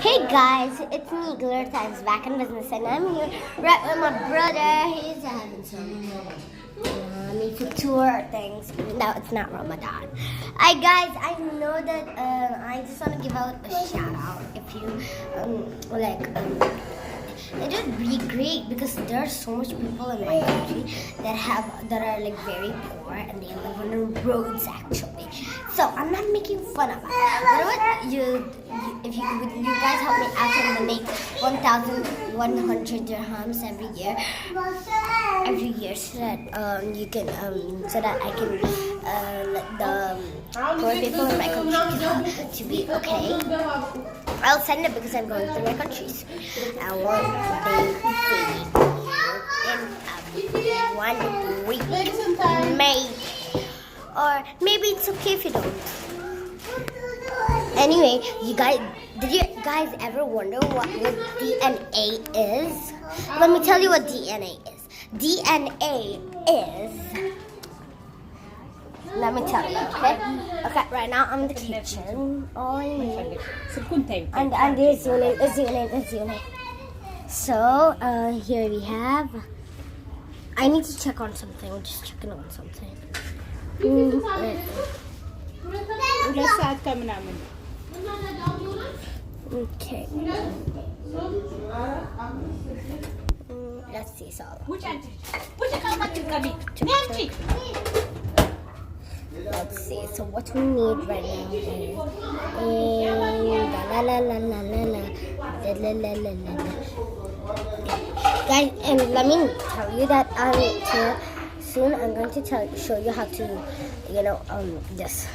Hey guys, it's me, Glitter Times, back in business, and I'm here right with my brother. He's having some music tour things. No, it's not Ramadan. Hi guys, I know that I just want to give out a shout out. If you it would be great because there are so much people in my country that are like very poor and they live on the roads actually. So I'm not making fun of it. But what if you guys help me out and make 1,100 dirhams every year, so that you can so that I can let the poor people in my country to be okay. I'll send it because I'm going through my countries. I want they in 1 week, maybe, or maybe it's okay if you don't. Anyway, did you guys ever wonder what DNA is? Let me tell you what DNA is. DNA is. Let me tell you, okay? Okay, right now I'm in the kitchen. All I need. And this unit. So, here we have. I need to check on something. I'm just checking on something. Okay. Let's see. So. Let's see. So what we need right now is guys, and let me tell you that soon I'm going to show you how to, this.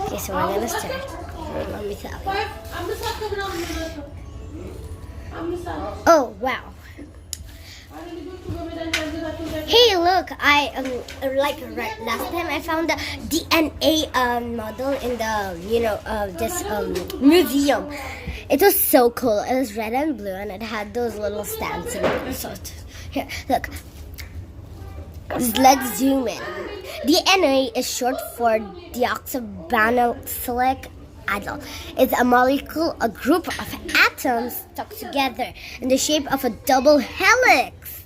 Okay, so we're gonna start. Let me tell you. Oh wow! Hey, look! Last time I found the DNA model in the this museum. It was so cool. It was red and blue, and it had those little stands in it. So here, look. Let's zoom in. DNA is short for deoxyribonucleic acid. It's a molecule, a group of atoms stuck together in the shape of a double helix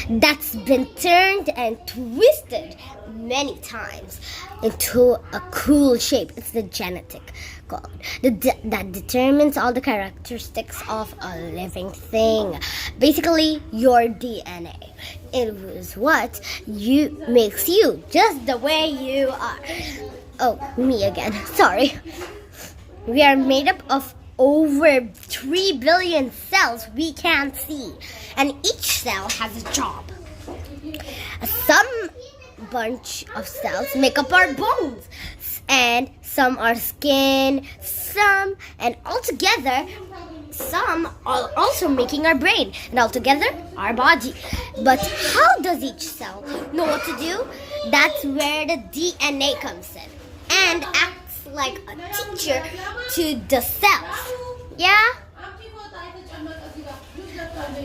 that's been turned and twisted many times into a cool shape. It's the genetic code that determines all the characteristics of a living thing. Basically, your DNA. It is what makes you, just the way you are. Oh, me again. Sorry. We are made up of over 3 billion cells we can't see, and each cell has a job. Some bunch of cells make up our bones, and some are skin, and altogether some are also making our brain, and altogether our body. But how does each cell know what to do? That's where the DNA comes in and acts like a teacher to the cells. Yeah?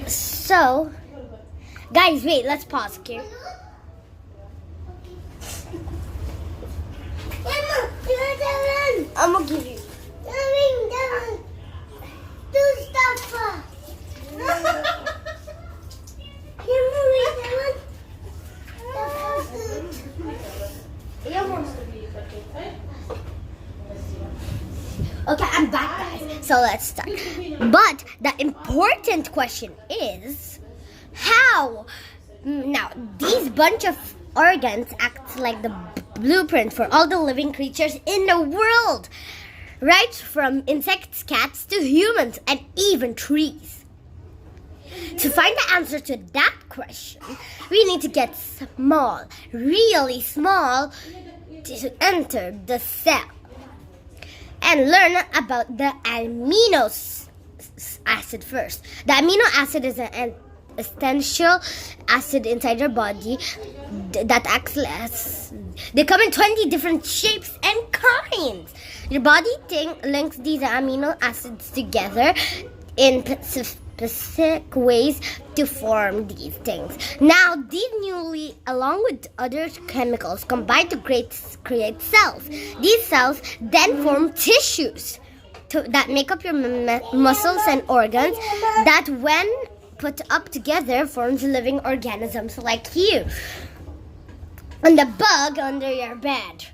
So, guys, wait, let's pause here. I'm gonna give you. Do stuff. Okay, I'm back, guys. So let's start. But the important question is how. Now, these bunch of organs act like the blueprint for all the living creatures in the world, right from insects, cats to humans, and even trees. To find the answer to that question, we need to get small, really small, to enter the cell and learn about the amino acid first. The amino acid is an essential acid inside your body that acts as. They come in 20 different shapes and kinds. Your body links these amino acids together in specific ways to form these things. Now, these newly, along with other chemicals, combine to create cells. These cells then form tissues that make up your muscles and organs that, when put up together, forms living organisms like you and the bug under your bed.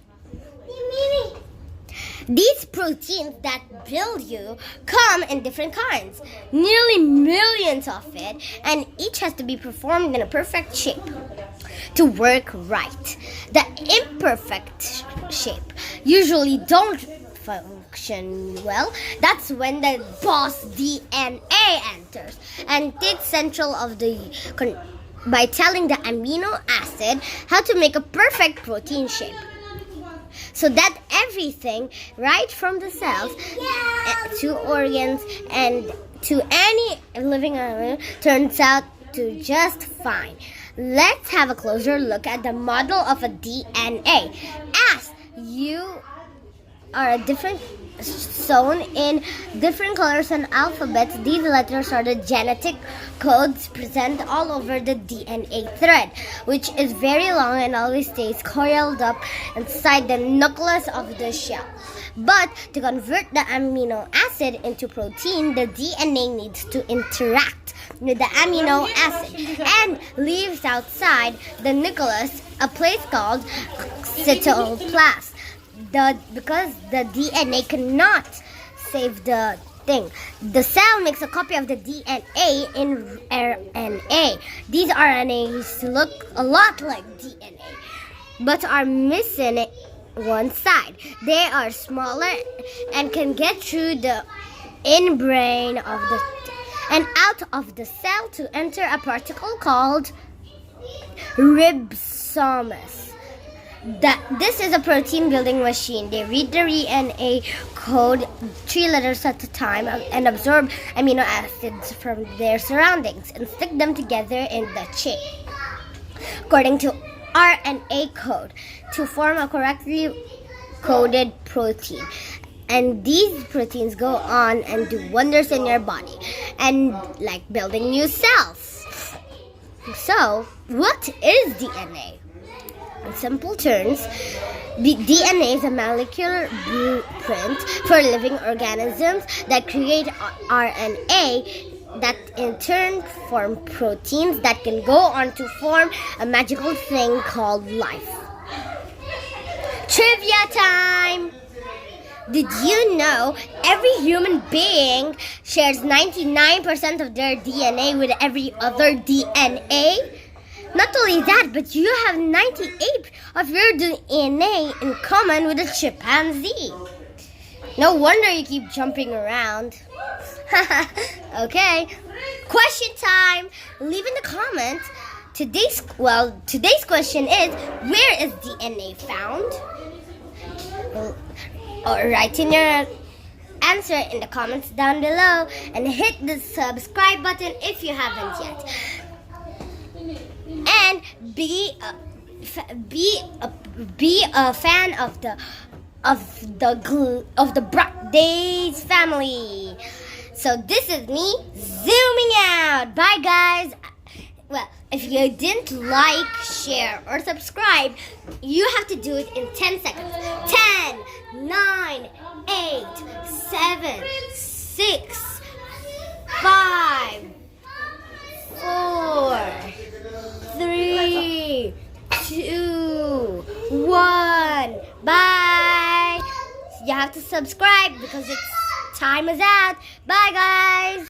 These proteins that build you come in different kinds, nearly millions of it, and each has to be performed in a perfect shape to work right. The imperfect shape usually don't function well. That's when the boss DNA enters and takes control of by telling the amino acid how to make a perfect protein shape, so that everything, right from the cells to organs and to any living organism, turns out to just fine. Let's have a closer look at the model of a DNA. As you are different, shown in different colors and alphabets, these letters are the genetic codes present all over the DNA thread, which is very long and always stays coiled up inside the nucleus of the shell. But to convert the amino acid into protein, the DNA needs to interact with the amino acid and leaves outside the nucleus a place called cytoplasm. Because the DNA cannot save the thing, the cell makes a copy of the DNA in RNA. These RNAs look a lot like DNA, but are missing one side. They are smaller and can get through the in-brain of the and out of the cell to enter a particle called ribosomes. This is a protein building machine. They read the RNA code 3 letters at a time and absorb amino acids from their surroundings and stick them together in the chain according to RNA code to form a correctly coded protein. And these proteins go on and do wonders in your body, and like building new cells. So, what is DNA? In simple terms, DNA is a molecular blueprint for living organisms that create RNA that in turn form proteins that can go on to form a magical thing called life. Trivia time! Did you know every human being shares 99% of their DNA with every other DNA? Not only that, but you have 98 of your DNA in common with a chimpanzee. No wonder you keep jumping around. Okay, question time. Leave in the comments. Today's question is, where is DNA found? Or write in your answer in the comments down below and hit the subscribe button if you haven't yet. And be a fan of the Brock Days family. So this is me zooming out. Bye guys. Well, if you didn't like, share, or subscribe, you have to do it in 10 seconds. 10, 9, 8, 7, 6, 5, 4, 3, 2, 1. Bye. You have to subscribe because time is out. Bye, guys.